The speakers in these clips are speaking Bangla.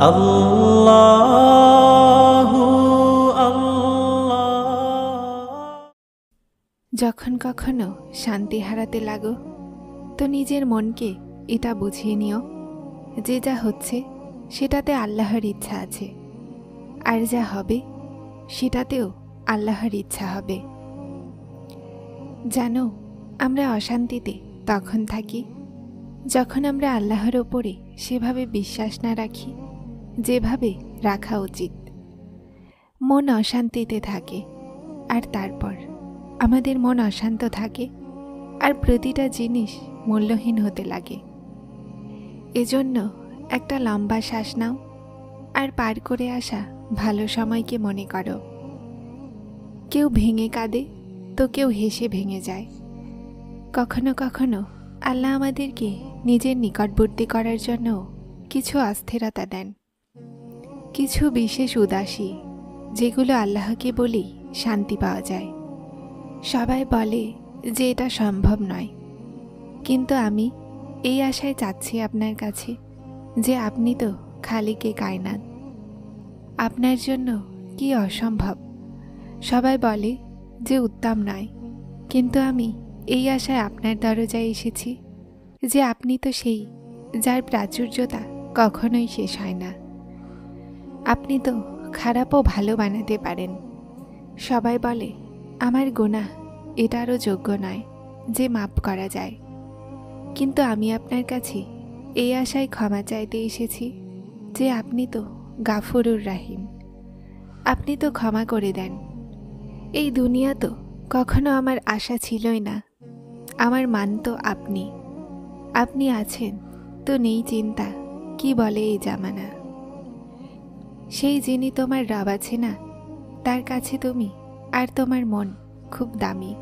আল্লাহু আল্লাহ। যখন কখনো শান্তি হারাতে লাগো তো নিজের মনকে এটা বুঝিয়ে নিও যে যা হচ্ছে সেটাতে আল্লাহর ইচ্ছা আছে, আর যা হবে সেটাতেও আল্লাহর ইচ্ছা হবে। জানো, আমরা অশান্তিতে তখন থাকি যখন আমরা আল্লাহর ওপরে সেভাবে বিশ্বাস না রাখি যেভাবে রাখা উচিত। মন অশান্তিতে থাকে, আর তারপর আমাদের মন অশান্ত থাকে, আর প্রতিটা জিনিস মূল্যহীন হতে লাগে। এজন্য একটা লম্বা শ্বাস নাও আর পার করে আসা ভালো সময়কে মনে করো। কেউ ভেঙে কাঁদে তো কেউ হেসে ভেঙে যায়। কখনো কখনো আল্লাহ আমাদেরকে নিজের নিকটবর্তী করার জন্য কিছু অস্থিরতা দেন, কিছু বিশেষ উদাসী, যেগুলো আল্লাহকে বলেই শান্তি পাওয়া যায়। সবাই বলে যে এটা সম্ভব নয়, কিন্তু আমি এই আশায় চাচ্ছি আপনার কাছে যে আপনি তো খালিকে কায়নাত, আপনার জন্য কি অসম্ভব। সবাই বলে যে উত্তম নয়, কিন্তু আমি এই আশায় আপনার দরজায় এসেছি যে আপনি তো সেই যার প্রাচুর্যতা কখনোই শেষ হয় না। আপনি তো খারাপও ভালো বানাতে পারেন। সবাই বলে আমার গুনাহ এটারও যোগ্য নয় যে মাপ করা যায়, কিন্তু আমি আপনার কাছে এই আশায় ক্ষমা চাইতে এসেছি যে আপনি তো গাফুরুর রাহিম, আপনি তো ক্ষমা করে দেন। এই দুনিয়া তো কখনো আমার আশা ছিলই না। আমার মান তো আপনি, আপনি আছেন তো নেই চিন্তা কি বলে এই জামানা। সেই যিনি তোমার রব আছে না, তার কাছে তুমি আর তোমার মন খুব দামি।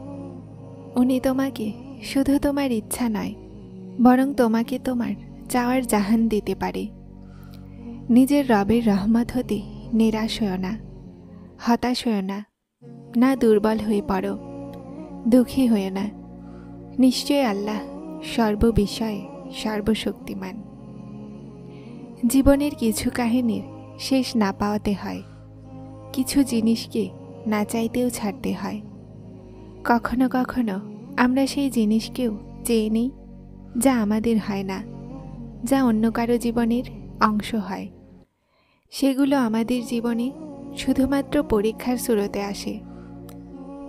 উনি তোমাকে শুধু তোমার ইচ্ছা নয়, বরং তোমাকে তোমার চাওয়ার জাহান দিতে পারে। নিজের রবের রহমত হতে নিরাশ হও না, হতাশ হও না, না দুর্বল হয়ে পড়ো, দুঃখী হও না। নিশ্চয় আল্লাহ সর্ববিষয়ে সর্বশক্তিমান। জীবনের কিছু কাহিনীর শেষ না পাওয়াতে হয়, কিছু জিনিসকে না চাইতেও ছাড়তে হয়। কখনো কখনো আমরা সেই জিনিসকেও চেয়ে নিই যা আমাদের হয় না, যা অন্য কারো জীবনের অংশ হয়। সেগুলো আমাদের জীবনে শুধুমাত্র পরীক্ষার শুরুতে আসে।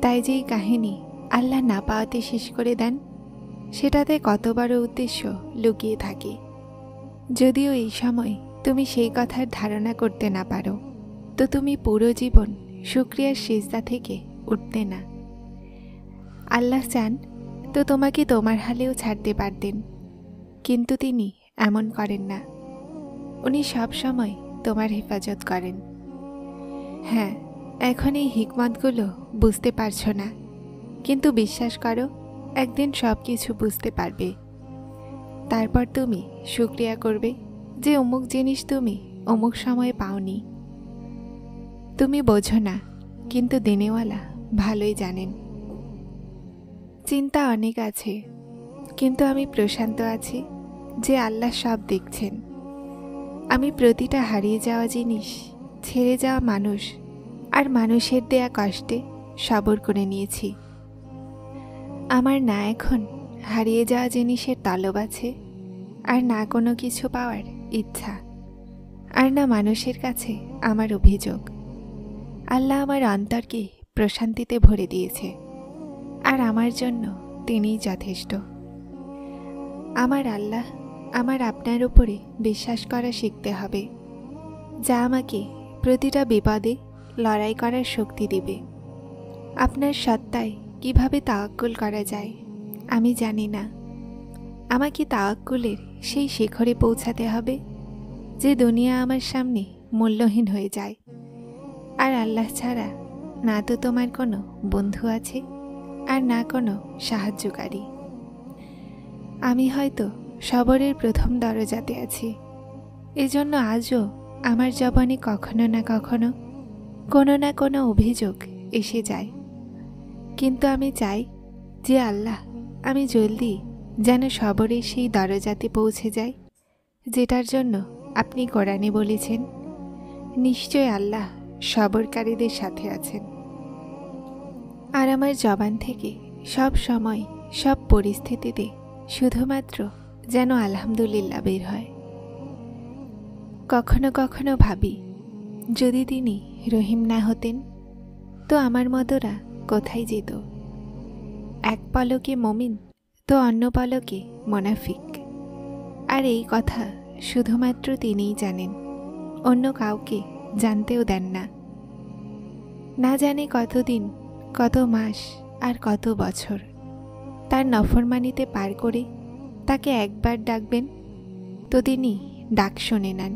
তাই যেই কাহিনী আল্লাহ না পাওয়াতে শেষ করে দেন, সেটাতে কত বড় উদ্দেশ্য লুকিয়ে থাকে। যদিও এই সময় তুমি সেই কথার ধারণা করতে না পারো, তো তুমি পুরো জীবন শুকরিয়ার সিজদা থেকে উঠতে না। আল্লাহ চান তো তোমাকে তোমার হালেও ছাড়তে পারতেন, কিন্তু তিনি এমন করেন না। উনি সব সময় তোমার হেফাজত করেন। হ্যাঁ, এখন এই হিকমতগুলো বুঝতে পারছো না, কিন্তু বিশ্বাস করো একদিন সব কিছু বুঝতে পারবে। তারপর তুমি শুকরিয়া করবে যে অমুক জিনিস তুমি অমুক সময়ে পাওনি। তুমি বোঝো না, কিন্তু দিনেওয়ালা ভালোই জানেন। চিন্তা অনেক আছে, কিন্তু আমি প্রশান্ত আছি যে আল্লাহ সব দেখছেন। আমি প্রতিটা হারিয়ে যাওয়া জিনিস, ছেড়ে যাওয়া মানুষ আর মানুষের দেয়া কষ্টে সবর করে নিয়েছি। আমার না এখন হারিয়ে যাওয়া জিনিসের তলব আছে, আর না কোনো কিছু পাওয়ার ইচ্ছা, আর না মানুষের কাছে আমার অভিযোগ। আল্লাহ আমার অন্তরকে প্রশান্তিতে ভরে দিয়েছে, আর আমার জন্য তিনিই যথেষ্ট। আমার আল্লাহ, আমার আপনার উপরে বিশ্বাস করা শিখতে হবে, যা আমাকে প্রতিটা বিপদে লড়াই করার শক্তি দিবে। আপনার সত্তায় কিভাবে তাওয়াক্কুল করা যায় আমি জানি না। আমাকে তাওয়াক্কুলের সেই শিখরে পৌঁছাতে হবে যে দুনিয়া আমার সামনে মূল্যহীন হয়ে যায়, আর আল্লাহ ছাড়া না তো তোমার কোনো বন্ধু আছে আর না কোনো সাহায্যকারী। আমি হয়তো সবরের প্রথম দরজাতে আছি, এজন্য আজও আমার জবানে কখনো না কোনো অভিযোগ এসে যায়। কিন্তু আমি চাই যে আল্লাহ, আমি জলদি যেন সবরের সেই দরজাতে পৌঁছে যাই যেটার জন্য আপনি কোরআনে বলেছেন, নিশ্চয় আল্লাহ সবরকারীদের সাথে আছেন। আর আমার জবান থেকে সব সময় সব পরিস্থিতিতে শুধুমাত্র যেন আলহামদুলিল্লাহ বের হয়। কখনো কখনো ভাবি, যদি তিনি রহিম না হতেন তো আমার মতোরা কোথায় যেত? এক পলকে মমিন তো অন্য পলকে মোনাফিক। আর এই কথা শুধুমাত্র তিনিই জানেন, অন্য কাউকে জানতেও দেন না। না জানে কতদিন, কত মাস আর কত বছর তার নফরমানিতে পার করে তাকে একবার ডাকবেন তো তিনি ডাক শুনে নেন।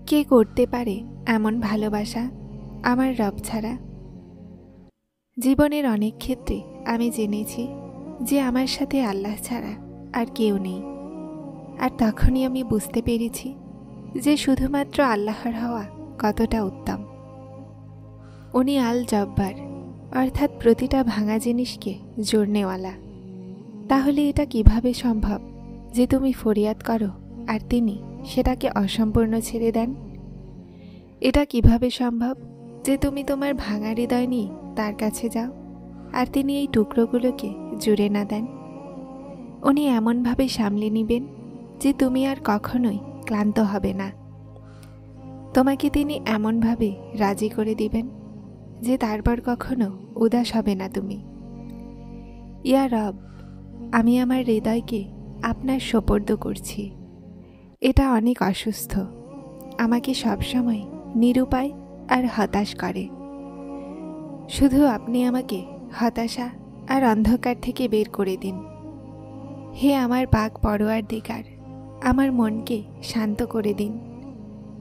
কে করতে পারে এমন ভালোবাসা আমার রব ছাড়া? জীবনের অনেক ক্ষেত্রে আমি জেনেছি যে আমার সাথে আল্লাহ ছাড়া আর কেউ নেই। আর তখনই আমি বুঝতে পেরেছি যে শুধুমাত্র আল্লাহর হওয়া কতটা উত্তম। উনি আল জব্বার, অর্থাৎ প্রতিটা ভাঙা জিনিসকে জোড়নেওয়ালা। তাহলে এটা কিভাবে সম্ভব যে তুমি ফরিয়াদ করো আর তিনি সেটাকে অসম্পূর্ণ ছেড়ে দেন? এটা কিভাবে সম্ভব যে তুমি তোমার ভাঙা হৃদয় নিয়ে তার কাছে যাও আর তিনি এই টুকরোগুলোকে জুড়ে না দেন? উনি এমনভাবে সামলে নেবেন যে তুমি আর কখনোই ক্লান্ত হবে না। তোমাকে তিনি এমনভাবে রাজি করে দিবেন যে তারপর কখনো উদাস হবে না তুমি। ইয়া রব, আমি আমার হৃদয়কে আপনার সোপর্দ করছি। এটা অনেক অসুস্থ, আমাকে সবসময় নিরুপায় আর হতাশ করে। শুধু আপনি আমাকে হতাশা আর অন্ধকার থেকে বের করে দিন। হে আমার পাক পরওয়ারদিগার, আমার মনকে শান্ত করে দিন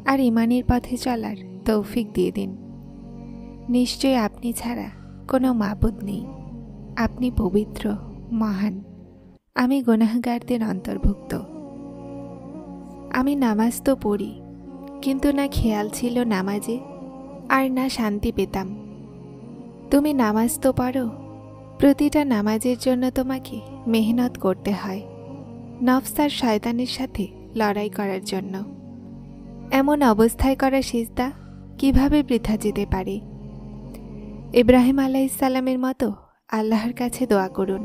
আর ঈমানের পথে চলার তৌফিক দিয়ে দিন। নিশ্চয় আপনি ছাড়া কোনো মাবুদ নেই। আপনি পবিত্র, মহান। আমি গুনাহগারদের অন্তর্ভুক্ত। আমি নামাজ তো পড়ি, কিন্তু না খেয়াল ছিল নামাজে আর না শান্তি পেতাম। তুমি নামাজ তো পড়ো, প্রতিটা নামাজের জন্য তোমাকে মেহনত করতে হয়, নফস আর শয়তানের সাথে লড়াই করার জন্য। এমন অবস্থায় করা সিজদা কিভাবে বৃথা যেতে পারে? ইব্রাহিম আলাইহিসসালামের মতো আল্লাহর কাছে দোয়া করুন।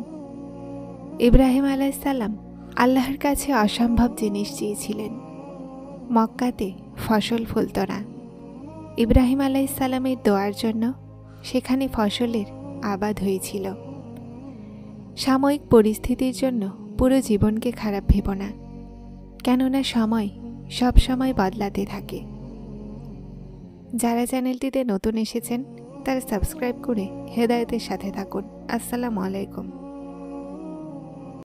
ইব্রাহিম আলাইহিসসালাম আল্লাহর কাছে অসম্ভব জিনিস চেয়েছিলেন। মক্কাতে ফসল ফলত না। ইব্রাহিম আলাইহিসসালামের দোয়ার জন্য সেখানে ফসলের আবাদ হয়েছিল। সাময়িক পরিস্থিতির জন্য পুরো জীবনকে খারাপ ভেবো না, কেননা সময় সব সময় বদলাতে থাকে। যারা চ্যানেলটিতে নতুন এসেছেন তারা সাবস্ক্রাইব করে হেদায়েতের সাথে থাকুন। আসসালামু আলাইকুম।